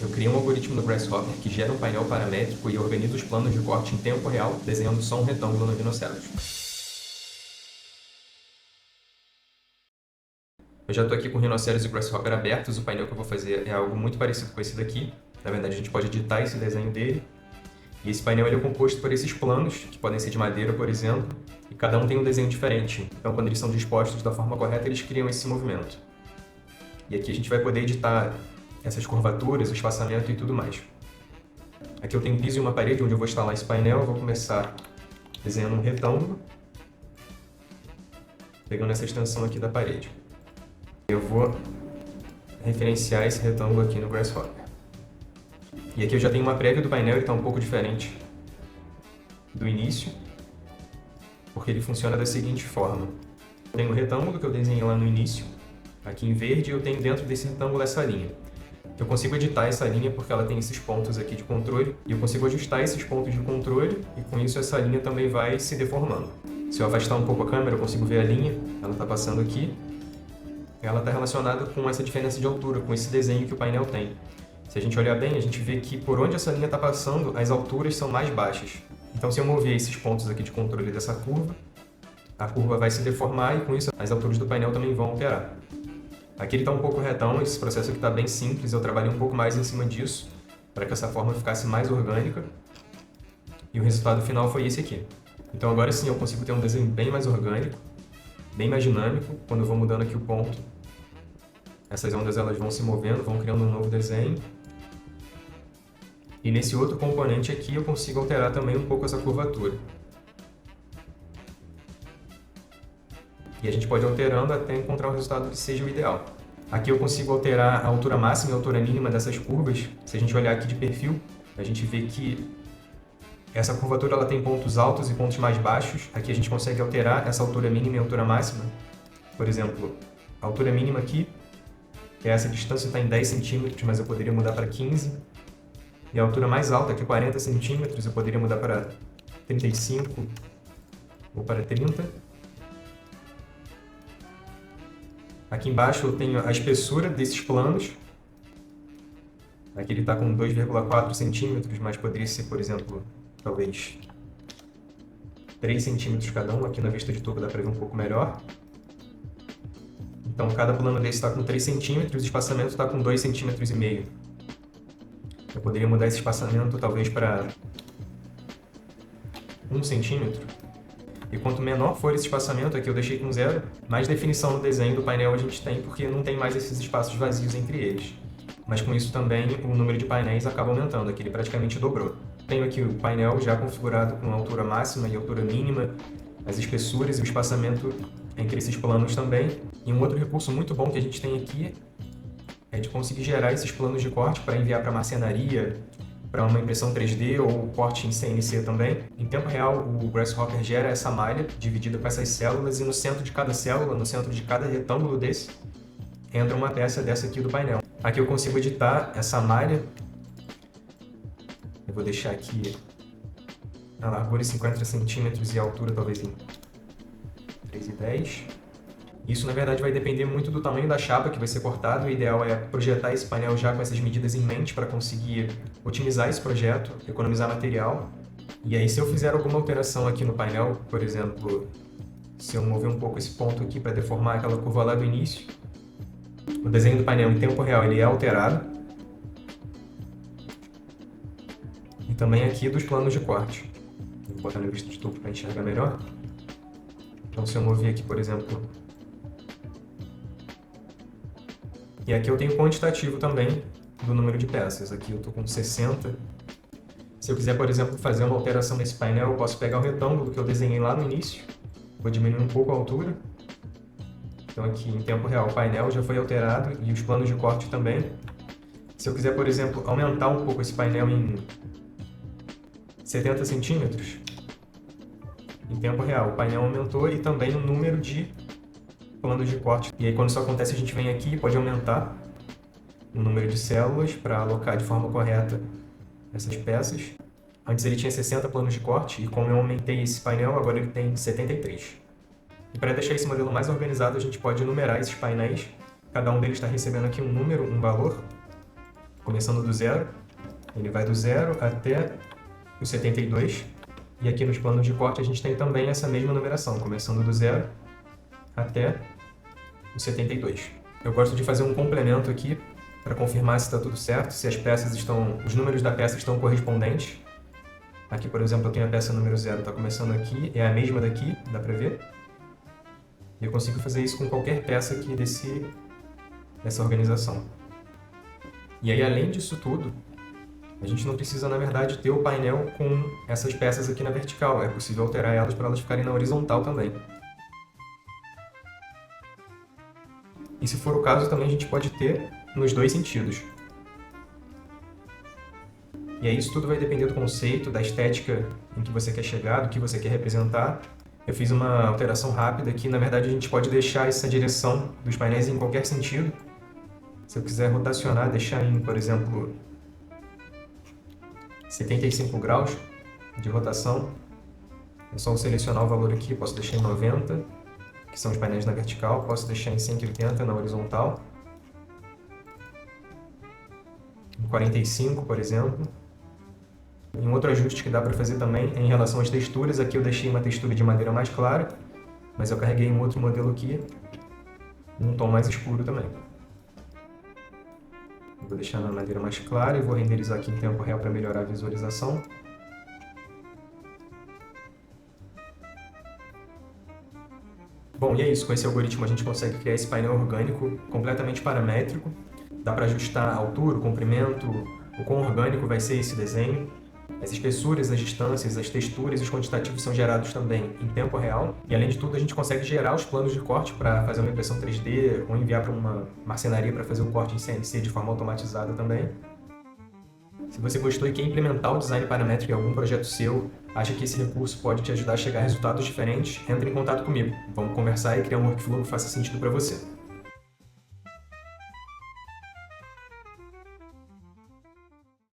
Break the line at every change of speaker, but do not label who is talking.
Eu criei um algoritmo no Grasshopper que gera um painel paramétrico e organiza os planos de corte em tempo real, desenhando só um retângulo no rinoceros. Eu já estou aqui com o rinoceros e o Grasshopper abertos. O painel que eu vou fazer é algo muito parecido com esse daqui. Na verdade, a gente pode editar esse desenho dele. E esse painel ele é composto por esses planos, que podem ser de madeira, por exemplo, e cada um tem um desenho diferente. Então, quando eles são dispostos da forma correta, eles criam esse movimento. E aqui a gente vai poder editar essas curvaturas, o espaçamento e tudo mais. Aqui eu tenho um piso e uma parede onde eu vou instalar esse painel. Eu vou começar desenhando um retângulo, pegando essa extensão aqui da parede. Eu vou referenciar esse retângulo aqui no Grasshopper. E aqui eu já tenho uma prévia do painel, ele está um pouco diferente do início, porque ele funciona da seguinte forma. Eu tenho o retângulo que eu desenhei lá no início, aqui em verde, e eu tenho dentro desse retângulo essa linha. Eu consigo editar essa linha porque ela tem esses pontos aqui de controle, e eu consigo ajustar esses pontos de controle, e com isso essa linha também vai se deformando. Se eu afastar um pouco a câmera, eu consigo ver a linha, ela está passando aqui. Ela está relacionada com essa diferença de altura, com esse desenho que o painel tem. Se a gente olhar bem, a gente vê que por onde essa linha está passando, as alturas são mais baixas. Então, se eu mover esses pontos aqui de controle dessa curva, a curva vai se deformar e com isso as alturas do painel também vão alterar. Aqui ele está um pouco retão, esse processo aqui está bem simples, eu trabalhei um pouco mais em cima disso, para que essa forma ficasse mais orgânica. E o resultado final foi esse aqui. Então agora sim eu consigo ter um desenho bem mais orgânico, bem mais dinâmico, quando eu vou mudando aqui o ponto. Essas ondas elas vão se movendo, vão criando um novo desenho. E nesse outro componente aqui eu consigo alterar também um pouco essa curvatura. E a gente pode ir alterando até encontrar um resultado que seja o ideal. Aqui eu consigo alterar a altura máxima e a altura mínima dessas curvas. Se a gente olhar aqui de perfil, a gente vê que essa curvatura ela tem pontos altos e pontos mais baixos. Aqui a gente consegue alterar essa altura mínima e altura máxima. Por exemplo, a altura mínima aqui, que essa distância está em 10 centímetros, mas eu poderia mudar para 15. E a altura mais alta, que é 40 centímetros, eu poderia mudar para 35 ou para 30. Aqui embaixo eu tenho a espessura desses planos. Aqui ele está com 2,4 centímetros, mas poderia ser, por exemplo, talvez 3 centímetros cada um. Aqui na vista de topo dá para ver um pouco melhor. Então, cada plano desse está com 3 centímetros e o espaçamento está com 2,5 centímetros. Eu poderia mudar esse espaçamento talvez para 1 centímetro. E quanto menor for esse espaçamento, aqui eu deixei com 0, mais definição no desenho do painel a gente tem, porque não tem mais esses espaços vazios entre eles. Mas com isso também o número de painéis acaba aumentando, aqui ele praticamente dobrou. Tenho aqui o painel já configurado com a altura máxima e altura mínima, as espessuras e o espaçamento entre esses planos também. E um outro recurso muito bom que a gente tem aqui é de conseguir gerar esses planos de corte para enviar para marcenaria, para uma impressão 3D ou corte em CNC também. Em tempo real, o Grasshopper gera essa malha dividida com essas células e no centro de cada célula, no centro de cada retângulo desse, entra uma peça dessa aqui do painel. Aqui eu consigo editar essa malha. Eu vou deixar aqui a largura em 50 centímetros e a altura talvez em 3,10. Isso, na verdade, vai depender muito do tamanho da chapa que vai ser cortado. O ideal é projetar esse painel já com essas medidas em mente para conseguir otimizar esse projeto, economizar material. E aí, se eu fizer alguma alteração aqui no painel, por exemplo, se eu mover um pouco esse ponto aqui para deformar aquela curva lá do início, o desenho do painel em tempo real ele é alterado. E também aqui dos planos de corte. Vou botar na vista de topo para enxergar melhor. Então, se eu mover aqui, por exemplo... E aqui eu tenho quantitativo também do número de peças. Aqui eu estou com 60. Se eu quiser, por exemplo, fazer uma alteração nesse painel, eu posso pegar o retângulo que eu desenhei lá no início. Vou diminuir um pouco a altura. Então aqui em tempo real o painel já foi alterado e os planos de corte também. Se eu quiser, por exemplo, aumentar um pouco esse painel em 70 centímetros, em tempo real o painel aumentou e também o número de planos de corte. E aí quando isso acontece a gente vem aqui e pode aumentar o número de células para alocar de forma correta essas peças. Antes ele tinha 60 planos de corte e como eu aumentei esse painel, agora ele tem 73. E para deixar esse modelo mais organizado, a gente pode numerar esses painéis. Cada um deles está recebendo aqui um número, um valor. começando do zero. Ele vai do zero até o 72. E aqui nos planos de corte a gente tem também essa mesma numeração, começando do zero até o 72. Eu gosto de fazer um complemento aqui para confirmar se está tudo certo, se as peças estão, os números da peça estão correspondentes. Aqui, por exemplo, eu tenho a peça número 0, está começando aqui, é a mesma daqui, dá para ver. E eu consigo fazer isso com qualquer peça aqui dessa organização. E aí, além disso tudo, a gente não precisa, na verdade, ter o painel com essas peças aqui na vertical. É possível alterar elas para elas ficarem na horizontal também. E se for o caso, também a gente pode ter nos dois sentidos. E aí isso tudo vai depender do conceito, da estética em que você quer chegar, do que você quer representar. Eu fiz uma alteração rápida aqui. Na verdade, a gente pode deixar essa direção dos painéis em qualquer sentido. Se eu quiser rotacionar, deixar em, por exemplo, 75 graus de rotação, é só eu selecionar o valor aqui. Posso deixar em 90, que são os painéis na vertical. Posso deixar em 180 na horizontal. Em 45, por exemplo. Um outro ajuste que dá para fazer também é em relação às texturas. Aqui eu deixei uma textura de madeira mais clara, mas eu carreguei um outro modelo aqui, um tom mais escuro também. Vou deixar na madeira mais clara e vou renderizar aqui em tempo real para melhorar a visualização. Bom, e é isso. Com esse algoritmo a gente consegue criar esse painel orgânico completamente paramétrico. Dá para ajustar a altura, o comprimento, o quão orgânico vai ser esse desenho. As espessuras, as distâncias, as texturas e os quantitativos são gerados também em tempo real. E além de tudo, a gente consegue gerar os planos de corte para fazer uma impressão 3D ou enviar para uma marcenaria para fazer o corte em CNC de forma automatizada também. Se você gostou e quer implementar o design paramétrico em algum projeto seu, acha que esse recurso pode te ajudar a chegar a resultados diferentes, entre em contato comigo. Vamos conversar e criar um workflow que faça sentido para você.